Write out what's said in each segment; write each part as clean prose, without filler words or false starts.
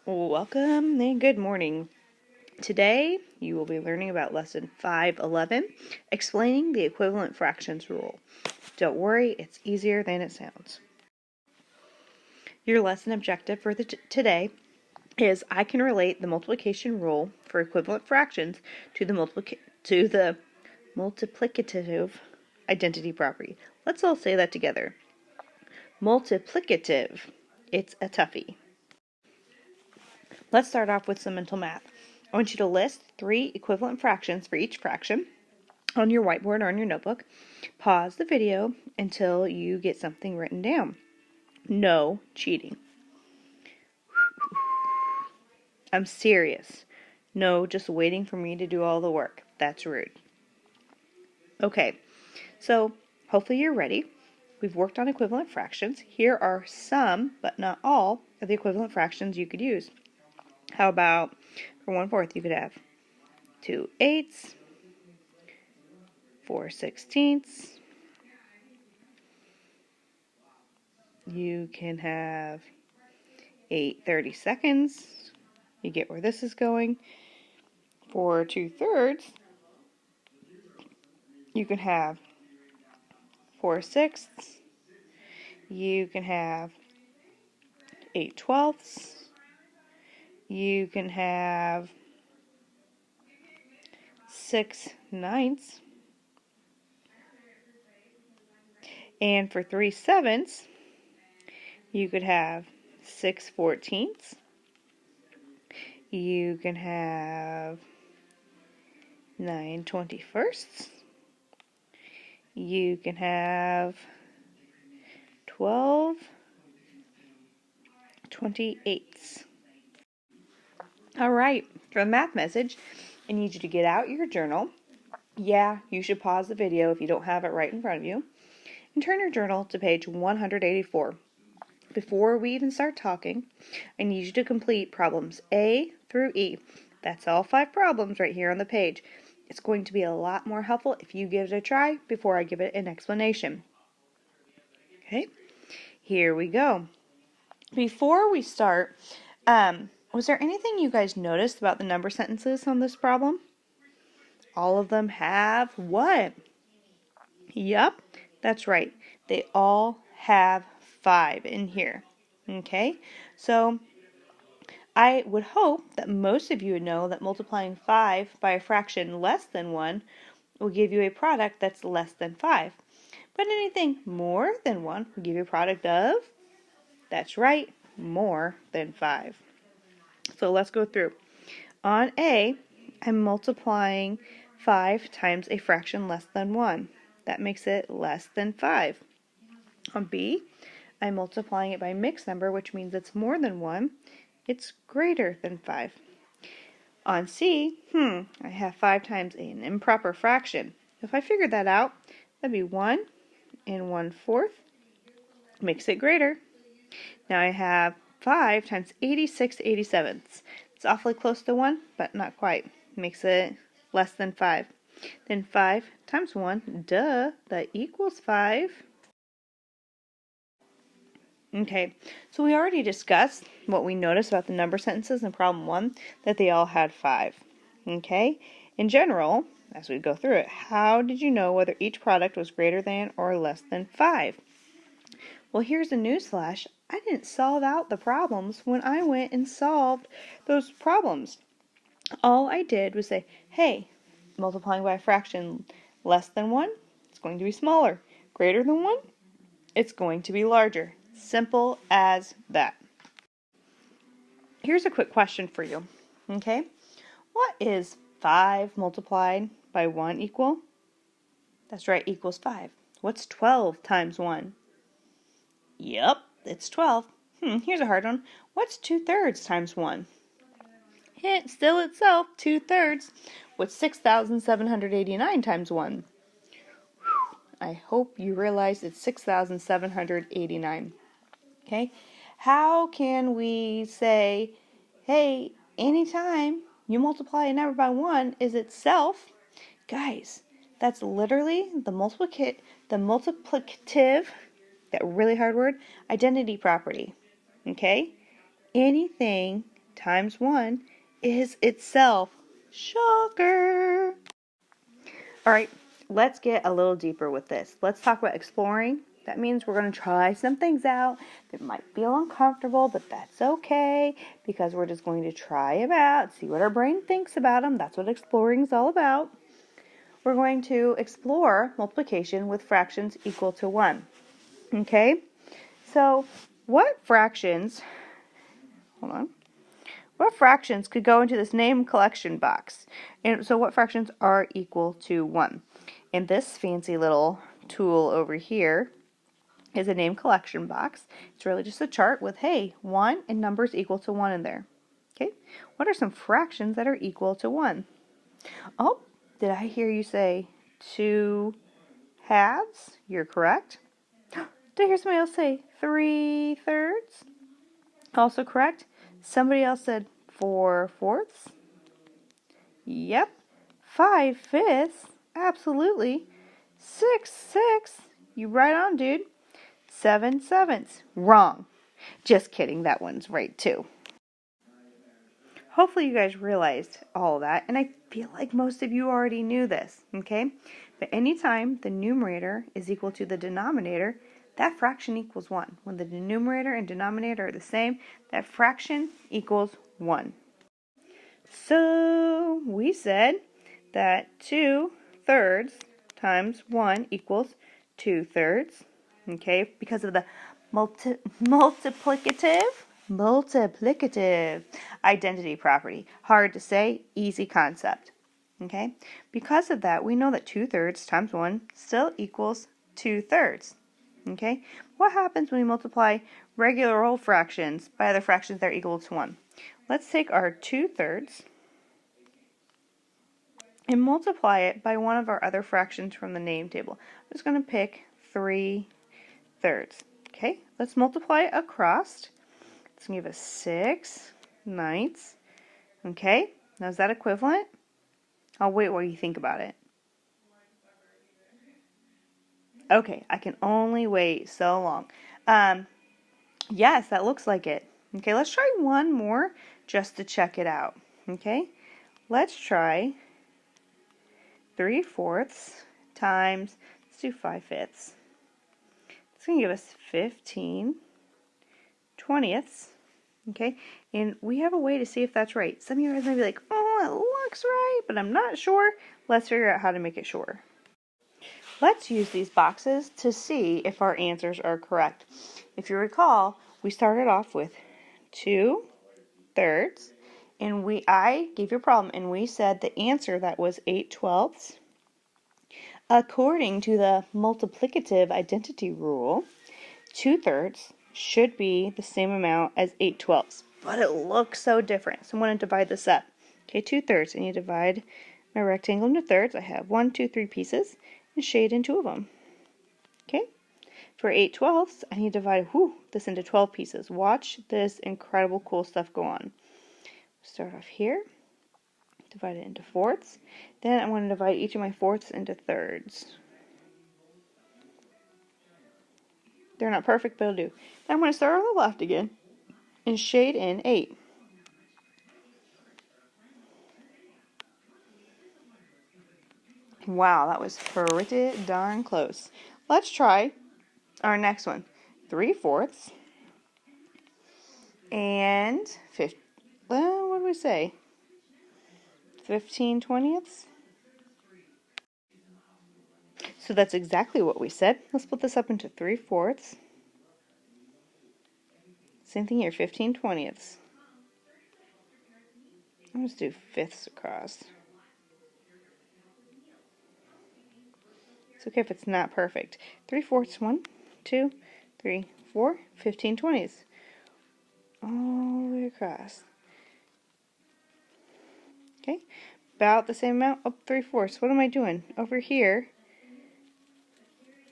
Welcome and good morning. Today you will be learning about lesson 511, explaining the equivalent fractions rule. Don't worry, it's easier than it sounds. Your lesson objective for today is I can relate the multiplication rule for equivalent fractions to the multiplicative identity property. Let's all say that together. Multiplicative. It's a toughie. Let's start off with some mental math. I want you to list 3 equivalent fractions for each fraction on your whiteboard or on your notebook. Pause the video until you get something written down. No cheating. I'm serious. No just waiting for me to do all the work. That's rude. Okay, so hopefully you're ready. We've worked on equivalent fractions. Here are some, but not all, of the equivalent fractions you could use. How about for 1/4 you could have 2/8, 4/16. You can have 8/32. You get where this is going. For 2/3, you can have 4/6. You can have 8/12. You can have 6/9. And for 3/7, you could have 6/14. You can have 9/21. You can have 12/28. All right, for the math message, I need you to get out your journal. Yeah, you should pause the video if you don't have it right in front of you. And turn your journal to page 184. Before we even start talking, I need you to complete problems A through E. That's all 5 problems right here on the page. It's going to be a lot more helpful if you give it a try before I give it an explanation. Okay, here we go. Before we start, was there anything you guys noticed about the number sentences on this problem? All of them have what? Yep, that's right. They all have 5 in here. Okay, so I would hope that most of you would know that multiplying 5 by a fraction less than 1 will give you a product that's less than 5. But anything more than 1 will give you a product of, that's right, more than 5. So let's go through. On A, I'm multiplying 5 times a fraction less than 1. That makes it less than 5. On B, I'm multiplying it by a mixed number, which means it's more than 1. It's greater than 5. On C, I have 5 times an improper fraction. If I figured that out, that'd be 1 and 1/4. Makes it greater. Now I have 5 times 86/87. It's awfully close to 1, but not quite. Makes it less than 5. Then 5 times 1, duh, that equals 5. Okay, so we already discussed what we noticed about the number sentences in problem 1, that they all had 5. Okay, in general, as we go through it, how did you know whether each product was greater than or less than 5? Well, here's a newsflash. I didn't solve out the problems when I went and solved those problems. All I did was say, hey, multiplying by a fraction less than 1, it's going to be smaller. Greater than 1, it's going to be larger. Simple as that. Here's a quick question for you. Okay, what is 5 multiplied by 1 equal? That's right, equals 5. What's 12 times 1? Yep, it's 12. Here's a hard one. What's 2/3 times 1? Hint still itself, 2/3. What's 6,789 times 1? I hope you realize it's 6,789. Okay, how can we say, hey, anytime you multiply a number by 1 is itself? Guys, that's literally the multiplicative, that really hard word, identity property. Okay? Anything times 1 is itself. Shocker! Alright, let's get a little deeper with this. Let's talk about exploring. That means we're going to try some things out that might feel uncomfortable, but that's okay because we're just going to try them out, see what our brain thinks about them. That's what exploring is all about. We're going to explore multiplication with fractions equal to 1. Okay? So, what fractions could go into this name collection box? And so what fractions are equal to 1? And this fancy little tool over here is a name collection box. It's really just a chart with, hey, 1 and numbers equal to 1 in there. Okay? What are some fractions that are equal to 1? Oh, did I hear you say 2 halves? You're correct. Did I hear somebody else say 3/3? Also correct. Somebody else said 4/4. Yep. 5/5. Absolutely. 6/6. You right on, dude. 7/7. Wrong. Just kidding. That one's right too. Hopefully you guys realized all of that, and I feel like most of you already knew this, okay? But anytime the numerator is equal to the denominator, that fraction equals 1. When the numerator and denominator are the same, that fraction equals 1. So we said that 2/3 times 1 equals 2/3, okay? Because of the multiplicative identity property. Hard to say, easy concept, okay? Because of that, we know that 2/3 times 1 still equals 2/3. Okay, what happens when we multiply regular old fractions by other fractions that are equal to 1? Let's take our 2/3 and multiply it by one of our other fractions from the name table. I'm just going to pick 3/3. Okay, let's multiply it across. It's going to give us 6/9. Okay, now is that equivalent? I'll wait while you think about it. Okay, I can only wait so long. Yes, that looks like it. Okay, let's try one more just to check it out. Okay, let's try 3/4 times, let's do 5/5. It's going to give us 15/20. Okay, and we have a way to see if that's right. Some of you guys may be like, oh, it looks right, but I'm not sure. Let's figure out how to make it sure. Let's use these boxes to see if our answers are correct. If you recall, we started off with 2/3, and I gave you a problem, and we said the answer that was 8/12. According to the multiplicative identity rule, 2/3 should be the same amount as 8/12, but it looks so different. So I'm going to divide this up. Okay, 2/3, and you divide my rectangle into thirds. I have 1, 2, 3 pieces, and shade in 2 of them. Okay, for 8/12, I need to divide this into 12 pieces. Watch this incredible cool stuff go on. Start off here, divide it into fourths. Then I'm going to divide each of my fourths into thirds. They're not perfect, but it'll do. Then I'm going to start on the left again and shade in 8. Wow, that was pretty darn close. Let's try our next one. 3/4 and 50. Well, what do we say? 15/20. So that's exactly what we said. Let's split this up into 3/4. Same thing here, 15/20. I'm just do fifths across. It's okay if it's not perfect. 3/4, 1, 2, 3, 4, 15/20. All the way across. Okay, about the same amount, up 3/4. What am I doing? Over here,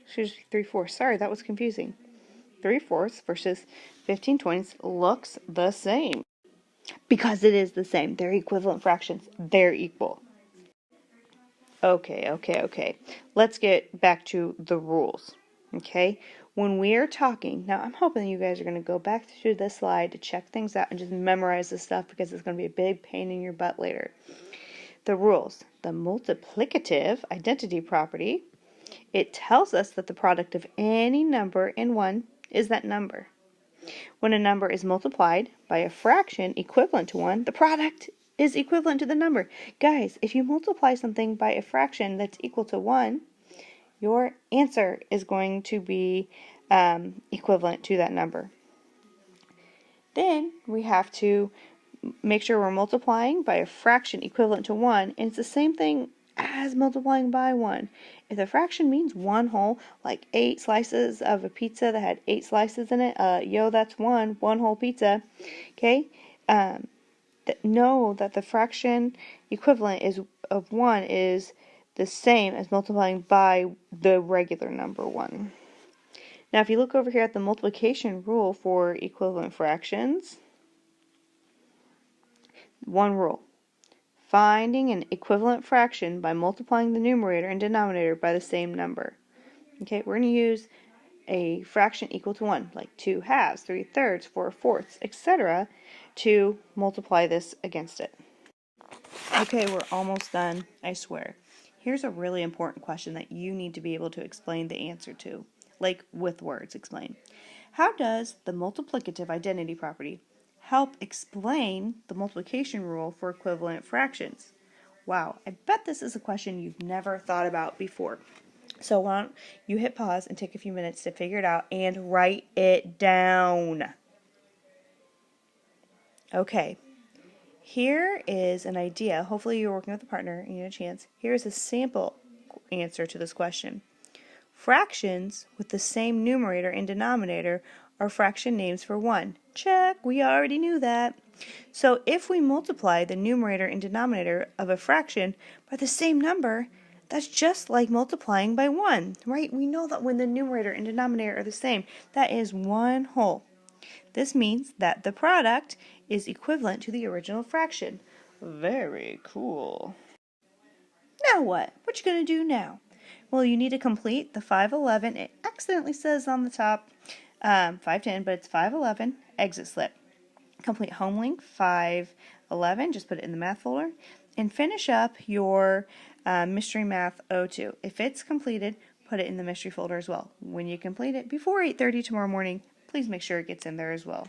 should just be 3/4. Sorry, that was confusing. 3/4 versus 15/20 looks the same. Because it is the same. They're equivalent fractions. They're equal. Okay. Let's get back to the rules. Okay? when we are talking, now I'm hoping you guys are going to go back to this slide to check things out and just memorize this stuff because it's going to be a big pain in your butt later. The rules. The multiplicative identity property, it tells us that the product of any number and 1 is that number. When a number is multiplied by a fraction equivalent to 1, the product is equivalent to the number. Guys, if you multiply something by a fraction that's equal to 1, your answer is going to be equivalent to that number. Then we have to make sure we're multiplying by a fraction equivalent to 1, and it's the same thing as multiplying by 1. If the fraction means 1 whole, like 8 slices of a pizza that had 8 slices in it, that's one whole pizza, okay? Know that the fraction equivalent of 1 is the same as multiplying by the regular number 1. Now, if you look over here at the multiplication rule for equivalent fractions, one rule. Finding an equivalent fraction by multiplying the numerator and denominator by the same number. Okay, we're going to use a fraction equal to 1, like 2 halves, 3 thirds, 4 fourths, etc., to multiply this against it. Okay, we're almost done, I swear. Here's a really important question that you need to be able to explain the answer to, like with words explain. How does the multiplicative identity property help explain the multiplication rule for equivalent fractions? Wow, I bet this is a question you've never thought about before. So why don't you hit pause and take a few minutes to figure it out and write it down. Okay, here is an idea. Hopefully you're working with a partner and you had a chance. Here's a sample answer to this question. Fractions with the same numerator and denominator are fraction names for 1. Check, we already knew that. So if we multiply the numerator and denominator of a fraction by the same number, that's just like multiplying by 1, right? We know that when the numerator and denominator are the same, that is 1 whole. This means that the product is equivalent to the original fraction. Very cool. Now what? What you going to do now? Well, you need to complete the 511. It accidentally says on the top 510, but it's 511 exit slip. Complete HomeLink 511, just put it in the math folder, and finish up your Mystery Math 02. If it's completed, put it in the mystery folder as well. When you complete it before 8:30 tomorrow morning, please make sure it gets in there as well.